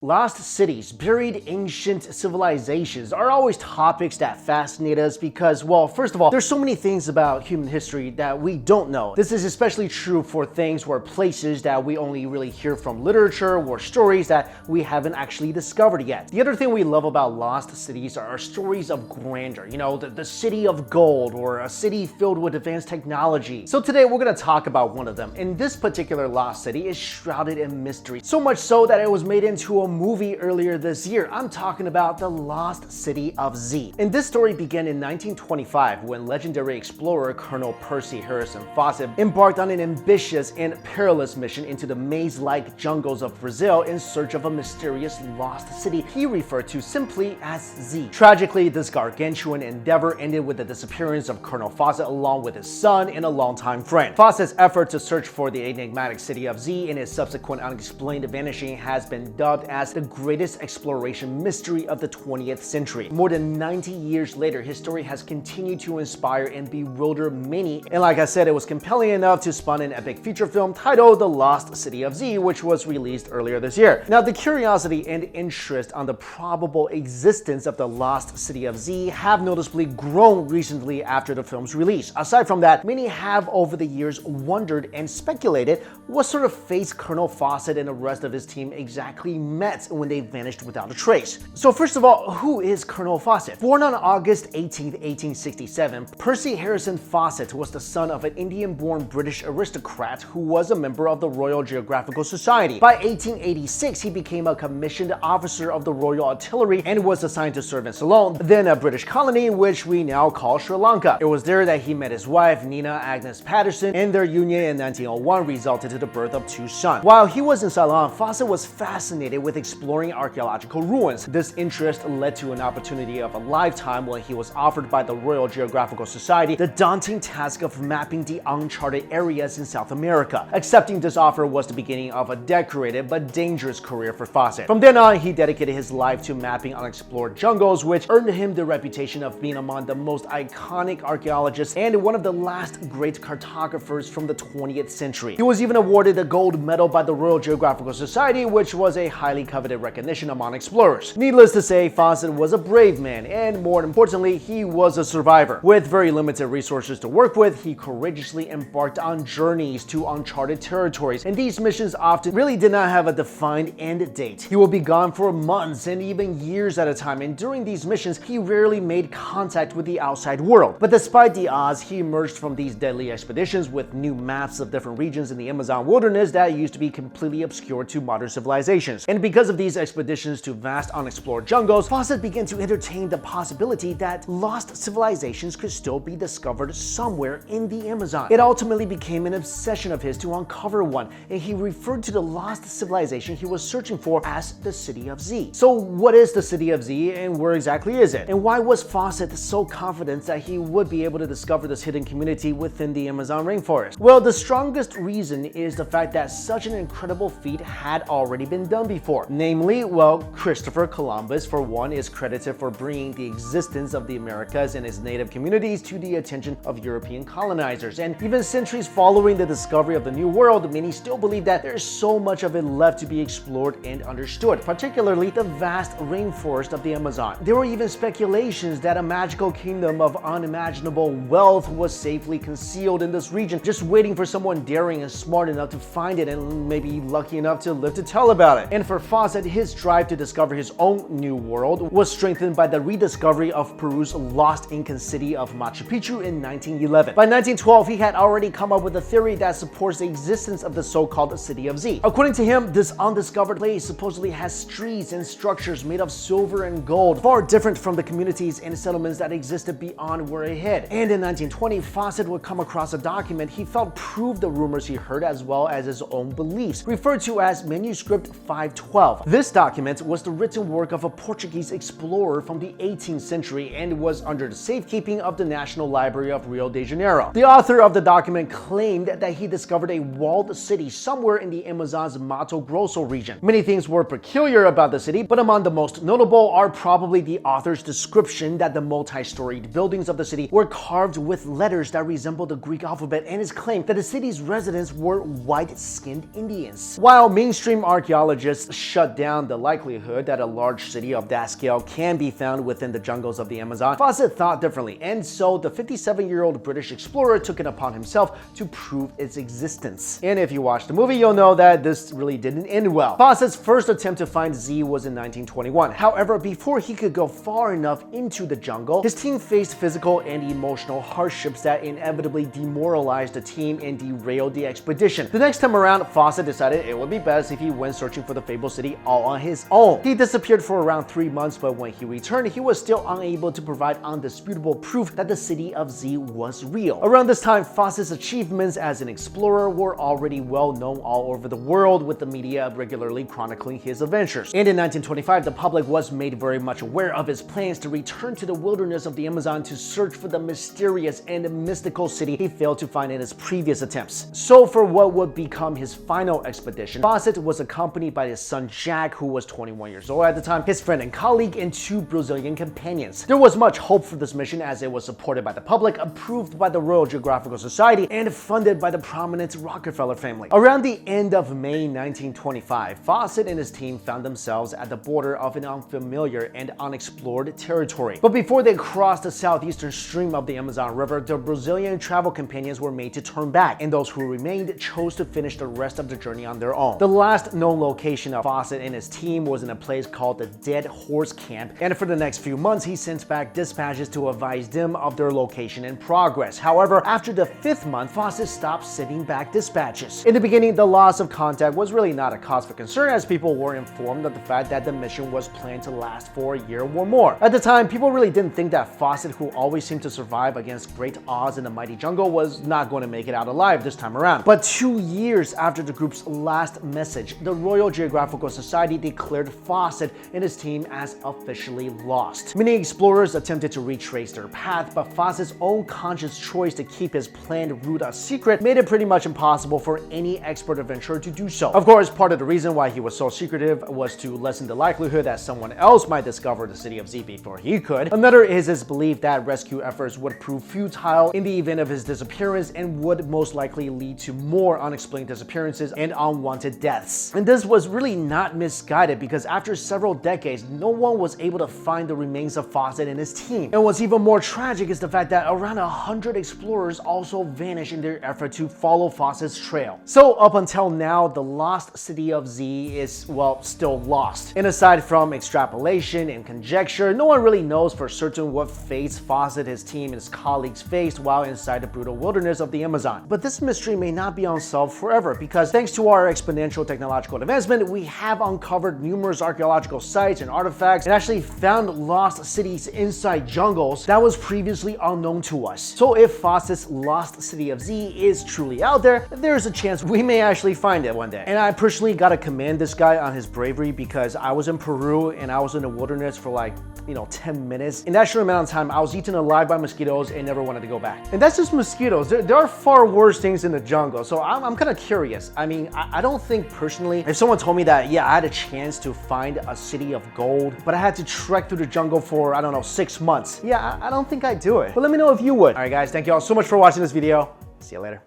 Lost cities, buried ancient civilizations are always topics that fascinate us because, well, first of all, there's so many things about human history that we don't know. This is especially true for things or places that we only really hear from literature or stories that we haven't actually discovered yet. The other thing we love about lost cities are stories of grandeur, the city of gold or a city filled with advanced technology. So today we're going to talk about one of them, and this particular lost city is shrouded in mystery, so much so that it was made into a movie earlier this year. I'm talking about the lost city of Z. And this story began in 1925 when legendary explorer Colonel Percy Harrison Fawcett embarked on an ambitious and perilous mission into the maze-like jungles of Brazil in search of a mysterious lost city he referred to simply as Z. Tragically, this gargantuan endeavor ended with the disappearance of Colonel Fawcett along with his son and a longtime friend. Fawcett's effort to search for the enigmatic city of Z and his subsequent unexplained vanishing has been dubbed as the greatest exploration mystery of the 20th century. More than 90 years later, his story has continued to inspire and bewilder many, and like I said, it was compelling enough to spawn an epic feature film titled The Lost City of Z, which was released earlier this year. Now, the curiosity and interest on the probable existence of the lost city of Z have noticeably grown recently after the film's release. Aside from that, many have over the years wondered and speculated what sort of fate Colonel Fawcett and the rest of his team exactly met when they vanished without a trace. So first of all, who is Colonel Fawcett? Born on August 18, 1867, Percy Harrison Fawcett was the son of an Indian-born British aristocrat who was a member of the Royal Geographical Society. By 1886, he became a commissioned officer of the Royal Artillery and was assigned to serve in Ceylon, then a British colony which we now call Sri Lanka. It was there that he met his wife, Nina Agnes Patterson, and their union in 1901 resulted in the birth of two sons. While he was in Ceylon, Fawcett was fascinated with exploring archaeological ruins. This interest led to an opportunity of a lifetime when he was offered by the Royal Geographical Society the daunting task of mapping the uncharted areas in South America. Accepting this offer was the beginning of a decorated but dangerous career for Fawcett. From then on, he dedicated his life to mapping unexplored jungles, which earned him the reputation of being among the most iconic archaeologists and one of the last great cartographers from the 20th century. He was even awarded a gold medal by the Royal Geographical Society, which was a highly coveted recognition among explorers. Needless to say, Fawcett was a brave man, and more importantly, he was a survivor. With very limited resources to work with, he courageously embarked on journeys to uncharted territories, and these missions often really did not have a defined end date. He would be gone for months and even years at a time, and during these missions, he rarely made contact with the outside world. But despite the odds, he emerged from these deadly expeditions with new maps of different regions in the Amazon wilderness that used to be completely obscure to modern civilizations. And because of these expeditions to vast unexplored jungles, Fawcett began to entertain the possibility that lost civilizations could still be discovered somewhere in the Amazon. It ultimately became an obsession of his to uncover one, and he referred to the lost civilization he was searching for as the City of Z. So what is the City of Z, and where exactly is it? And why was Fawcett so confident that he would be able to discover this hidden community within the Amazon rainforest? Well, the strongest reason is the fact that such an incredible feat had already been done before. Namely, well, Christopher Columbus, for one, is credited for bringing the existence of the Americas and its native communities to the attention of European colonizers. And even centuries following the discovery of the New World, many still believe that there's so much of it left to be explored and understood, particularly the vast rainforest of the Amazon. There were even speculations that a magical kingdom of unimaginable wealth was safely concealed in this region, just waiting for someone daring and smart enough to find it and maybe lucky enough to live to tell about it. And for Fawcett, his drive to discover his own new world was strengthened by the rediscovery of Peru's lost Incan city of Machu Picchu in 1911. By 1912, he had already come up with a theory that supports the existence of the so-called City of Z. According to him, this undiscovered place supposedly has streets and structures made of silver and gold, far different from the communities and settlements that existed beyond where he hid. And in 1920, Fawcett would come across a document he felt proved the rumors he heard as well as his own beliefs, referred to as Manuscript 512. This document was the written work of a Portuguese explorer from the 18th century and was under the safekeeping of the National Library of Rio de Janeiro. The author of the document claimed that he discovered a walled city somewhere in the Amazon's Mato Grosso region. Many things were peculiar about the city, but among the most notable are probably the author's description that the multi-storied buildings of the city were carved with letters that resembled the Greek alphabet, and his claim that the city's residents were white-skinned Indians. While mainstream archaeologists shut down the likelihood that a large city of that scale can be found within the jungles of the Amazon, Fawcett thought differently, and so the 57-year-old British explorer took it upon himself to prove its existence. And if you watch the movie, you'll know that this really didn't end well. Fawcett's first attempt to find Z was in 1921. However, before he could go far enough into the jungle, his team faced physical and emotional hardships that inevitably demoralized the team and derailed the expedition. The next time around, Fawcett decided it would be best if he went searching for the fabled city all on his own. He disappeared for around 3 months, but when he returned, he was still unable to provide undisputable proof that the city of Z was real. Around this time, Fawcett's achievements as an explorer were already well known all over the world, with the media regularly chronicling his adventures. And in 1925, the public was made very much aware of his plans to return to the wilderness of the Amazon to search for the mysterious and mystical city he failed to find in his previous attempts. So for what would become his final expedition, Fawcett was accompanied by his son Jack, who was 21 years old at the time, his friend and colleague, and 2 Brazilian companions. There was much hope for this mission as it was supported by the public, approved by the Royal Geographical Society, and funded by the prominent Rockefeller family. Around the end of May 1925, Fawcett and his team found themselves at the border of an unfamiliar and unexplored territory. But before they crossed the southeastern stream of the Amazon River, the Brazilian travel companions were made to turn back, and those who remained chose to finish the rest of the journey on their own. The last known location of Fawcett and his team was in a place called the Dead Horse Camp, and for the next few months he sent back dispatches to advise them of their location and progress. However, after the 5th month, Fawcett stopped sending back dispatches. In the beginning, the loss of contact was really not a cause for concern, as people were informed of the fact that the mission was planned to last for a year or more. At the time, people really didn't think that Fawcett, who always seemed to survive against great odds in the mighty jungle, was not going to make it out alive this time around. But 2 years after the group's last message, the Royal Geographical Society declared Fawcett and his team as officially lost. Many explorers attempted to retrace their path, but Fawcett's own conscious choice to keep his planned route a secret made it pretty much impossible for any expert adventurer to do so. Of course, part of the reason why he was so secretive was to lessen the likelihood that someone else might discover the city of Z before he could. Another is his belief that rescue efforts would prove futile in the event of his disappearance and would most likely lead to more unexplained disappearances and unwanted deaths. And this was really not misguided, because after several decades, no one was able to find the remains of Fawcett and his team. And what's even more tragic is the fact that around 100 explorers also vanished in their effort to follow Fawcett's trail. So up until now, the lost city of Z is, well, still lost. And aside from extrapolation and conjecture, no one really knows for certain what fates Fawcett, his team, and his colleagues faced while inside the brutal wilderness of the Amazon. But this mystery may not be unsolved forever, because thanks to our exponential technological advancement, we have uncovered numerous archaeological sites and artifacts and actually found lost cities inside jungles that was previously unknown to us. So if Fawcett's lost city of Z is truly out there, there's a chance we may actually find it one day. And I personally gotta commend this guy on his bravery, because I was in Peru and I was in the wilderness for like, 10 minutes. In that short amount of time, I was eaten alive by mosquitoes and never wanted to go back. And that's just mosquitoes. There are far worse things in the jungle. So I'm kind of curious. I mean, I don't think personally, if someone told me that, yeah, I had a chance to find a city of gold, but I had to trek through the jungle for, I don't know, 6 months. Yeah, I don't think I'd do it. But let me know if you would. All right, guys, thank you all so much for watching this video. See you later.